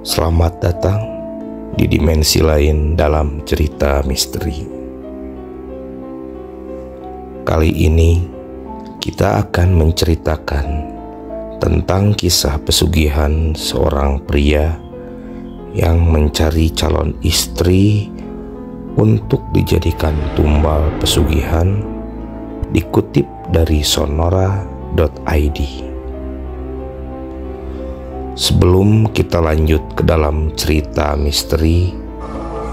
Selamat datang di dimensi lain dalam cerita misteri. Kali ini kita akan menceritakan tentang kisah pesugihan seorang pria yang mencari calon istri untuk dijadikan tumbal pesugihan, dikutip dari sonora.id. Sebelum kita lanjut ke dalam cerita misteri,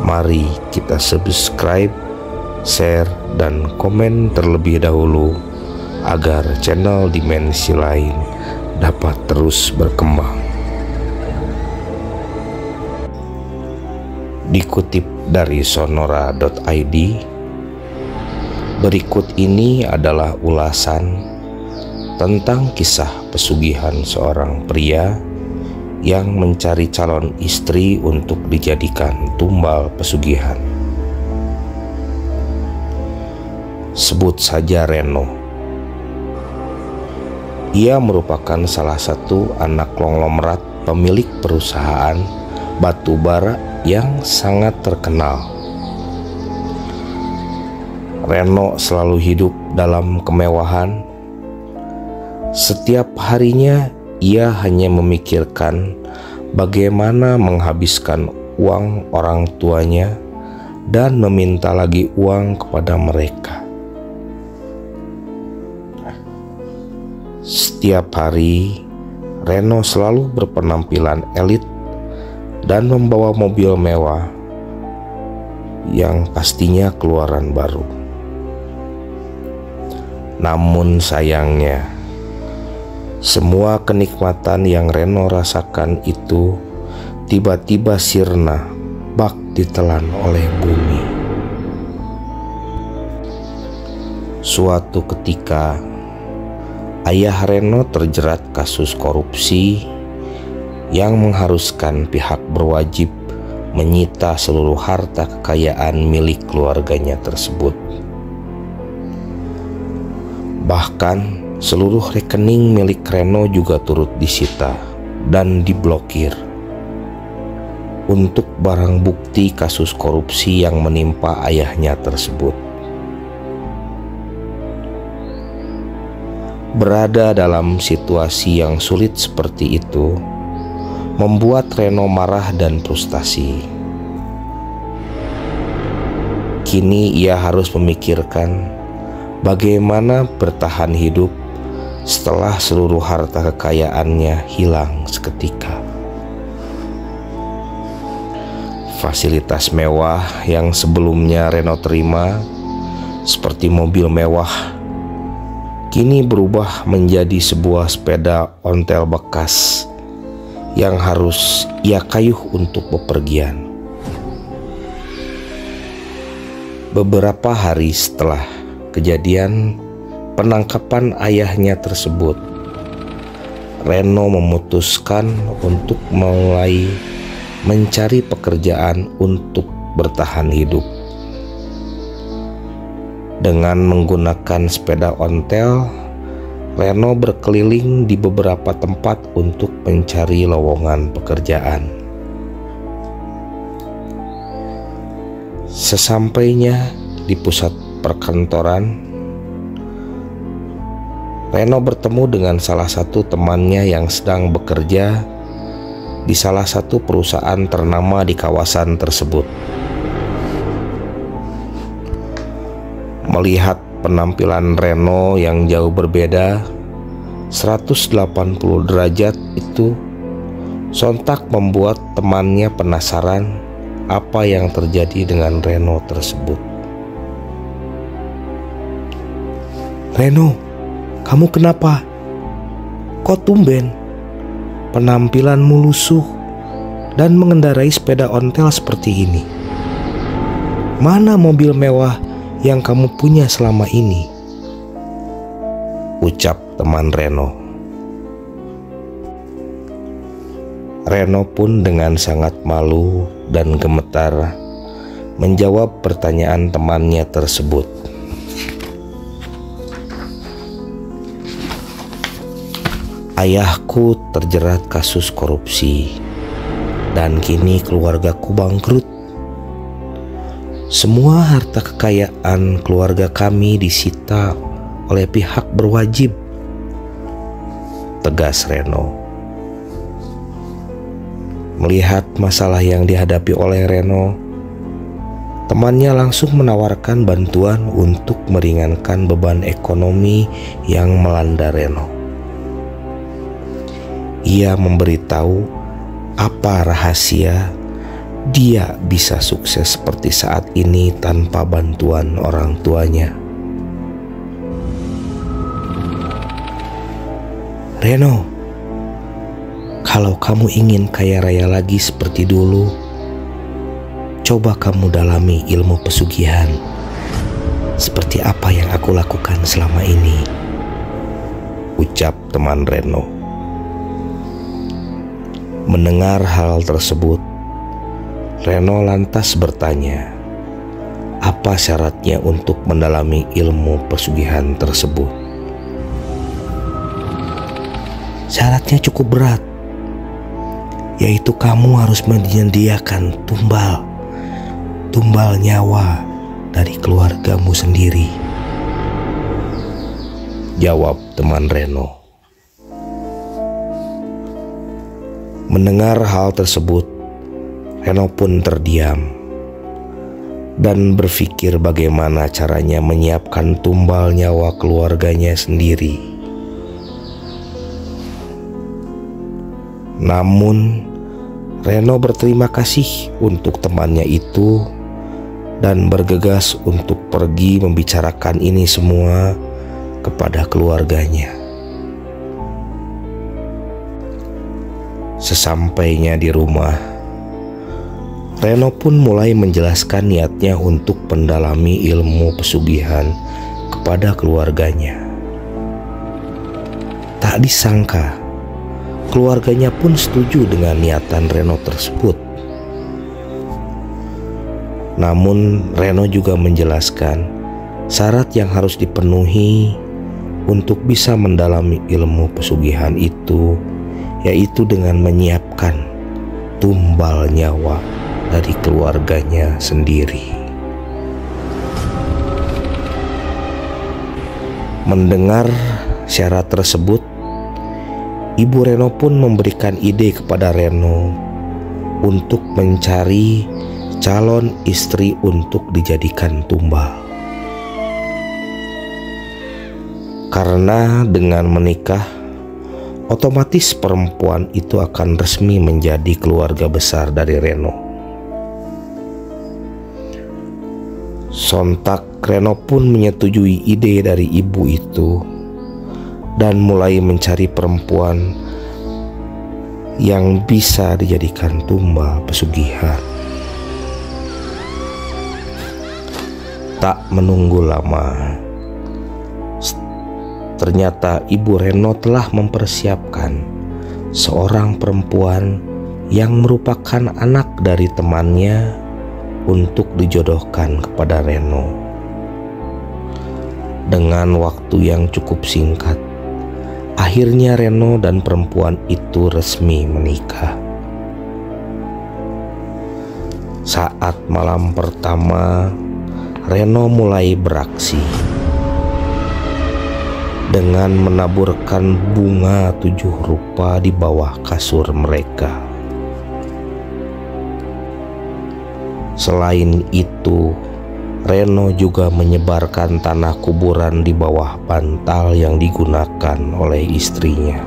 mari kita subscribe, share, dan komen terlebih dahulu agar channel dimensi lain dapat terus berkembang. Dikutip dari sonora.id, berikut ini adalah ulasan tentang kisah pesugihan seorang pria yang mencari calon istri untuk dijadikan tumbal pesugihan. Sebut saja Reno. Ia merupakan salah satu anak konglomerat pemilik perusahaan batu bara yang sangat terkenal. Reno selalu hidup dalam kemewahan. Setiap harinya ia hanya memikirkan bagaimana menghabiskan uang orang tuanya dan meminta lagi uang kepada mereka. Setiap hari, Reno selalu berpenampilan elit dan membawa mobil mewah yang pastinya keluaran baru. Namun sayangnya, semua kenikmatan yang Reno rasakan itu tiba-tiba sirna, bak ditelan oleh bumi. Suatu ketika, ayah Reno terjerat kasus korupsi yang mengharuskan pihak berwajib menyita seluruh harta kekayaan milik keluarganya tersebut. Bahkan seluruh rekening milik Reno juga turut disita dan diblokir untuk barang bukti kasus korupsi yang menimpa ayahnya tersebut. Berada dalam situasi yang sulit seperti itu membuat Reno marah dan frustasi. Kini ia harus memikirkan bagaimana bertahan hidup setelah seluruh harta kekayaannya hilang seketika. Fasilitas mewah yang sebelumnya Reno terima, seperti mobil mewah, kini berubah menjadi sebuah sepeda ontel bekas yang harus ia kayuh untuk bepergian. Beberapa hari setelah kejadian penangkapan ayahnya tersebut, Reno memutuskan untuk mulai mencari pekerjaan untuk bertahan hidup. Dengan menggunakan sepeda ontel, Reno berkeliling di beberapa tempat untuk mencari lowongan pekerjaan. Sesampainya di pusat perkantoran, Reno bertemu dengan salah satu temannya yang sedang bekerja di salah satu perusahaan ternama di kawasan tersebut. Melihat penampilan Reno yang jauh berbeda 180 derajat itu, sontak membuat temannya penasaran apa yang terjadi dengan Reno tersebut. "Reno, kamu kenapa? Kok tumben penampilanmu lusuh dan mengendarai sepeda ontel seperti ini? Mana mobil mewah yang kamu punya selama ini?" ucap teman Reno. Reno pun dengan sangat malu dan gemetar menjawab pertanyaan temannya tersebut. "Ayahku terjerat kasus korupsi. dan kini keluargaku bangkrut. Semua harta kekayaan keluarga kami disita oleh pihak berwajib, tegas Reno. Melihat masalah yang dihadapi oleh Reno, temannya langsung menawarkan bantuan untuk meringankan beban ekonomi yang melanda Reno. Ia memberitahu apa rahasia dia bisa sukses seperti saat ini tanpa bantuan orang tuanya. Reno, kalau kamu ingin kaya raya lagi seperti dulu, coba kamu dalami ilmu pesugihan seperti apa yang aku lakukan selama ini, ucap teman Reno. Mendengar hal tersebut, Reno lantas bertanya, apa syaratnya untuk mendalami ilmu pesugihan tersebut? Syaratnya cukup berat, yaitu kamu harus menyediakan tumbal nyawa dari keluargamu sendiri, jawab teman Reno. Mendengar hal tersebut, Reno pun terdiam dan berpikir bagaimana caranya menyiapkan tumbal nyawa keluarganya sendiri. Namun, Reno berterima kasih untuk temannya itu dan bergegas untuk pergi membicarakan ini semua kepada keluarganya. Sesampainya di rumah, Reno pun mulai menjelaskan niatnya untuk mendalami ilmu pesugihan kepada keluarganya. Tak disangka, keluarganya pun setuju dengan niatan Reno tersebut. Namun Reno juga menjelaskan syarat yang harus dipenuhi untuk bisa mendalami ilmu pesugihan itu, yaitu dengan menyiapkan tumbal nyawa dari keluarganya sendiri. Mendengar syarat tersebut, Ibu Reno pun memberikan ide kepada Reno untuk mencari calon istri untuk dijadikan tumbal. Karena dengan menikah, otomatis perempuan itu akan resmi menjadi keluarga besar dari Reno. Sontak Reno pun menyetujui ide dari ibu itu dan mulai mencari perempuan yang bisa dijadikan tumbal pesugihan. Tak menunggu lama, ternyata ibu Reno telah mempersiapkan seorang perempuan yang merupakan anak dari temannya untuk dijodohkan kepada Reno. Dengan waktu yang cukup singkat, akhirnya Reno dan perempuan itu resmi menikah. Saat malam pertama, Reno mulai beraksi dengan menaburkan bunga 7 rupa di bawah kasur mereka. Selain itu, Reno juga menyebarkan tanah kuburan di bawah bantal yang digunakan oleh istrinya.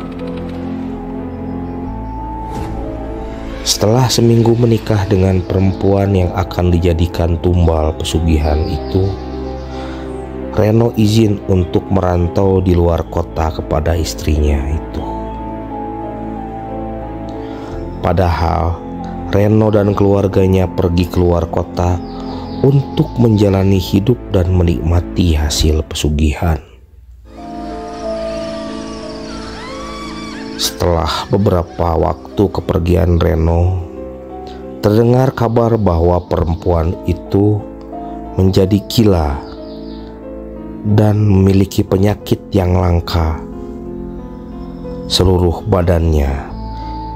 Setelah seminggu menikah dengan perempuan yang akan dijadikan tumbal pesugihan itu, Reno izin untuk merantau di luar kota kepada istrinya itu. Padahal Reno dan keluarganya pergi keluar kota untuk menjalani hidup dan menikmati hasil pesugihan. Setelah beberapa waktu kepergian Reno, terdengar kabar bahwa perempuan itu menjadi gila dan memiliki penyakit yang langka. Seluruh badannya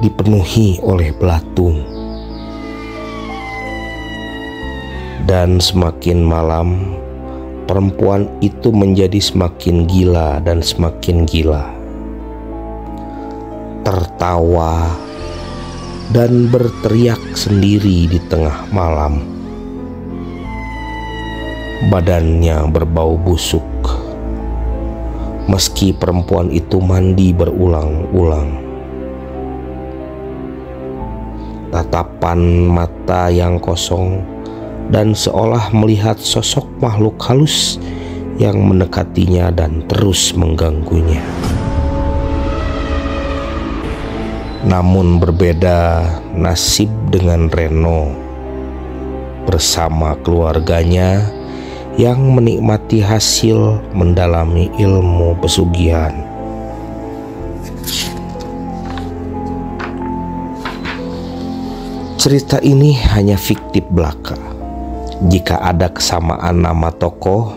dipenuhi oleh belatung Dan semakin malam, perempuan itu menjadi semakin gila dan semakin gila. Tertawa dan berteriak sendiri di tengah malam. Badannya berbau busuk, meski perempuan itu mandi berulang-ulang. Tatapan mata yang kosong dan seolah melihat sosok makhluk halus yang mendekatinya dan terus mengganggunya. Namun berbeda nasib dengan Reno bersama keluarganya yang menikmati hasil mendalami ilmu pesugihan. Cerita ini hanya fiktif belaka. Jika ada kesamaan nama tokoh,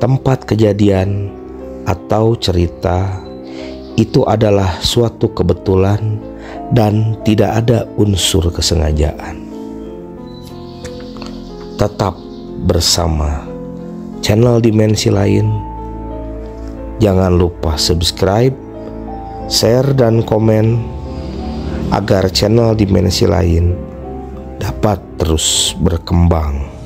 tempat kejadian, atau cerita, itu adalah suatu kebetulan dan tidak ada unsur kesengajaan. Tetap bersama channel Dimensi Lain. Jangan lupa subscribe, share, dan komen agar channel Dimensi Lain dapat terus berkembang.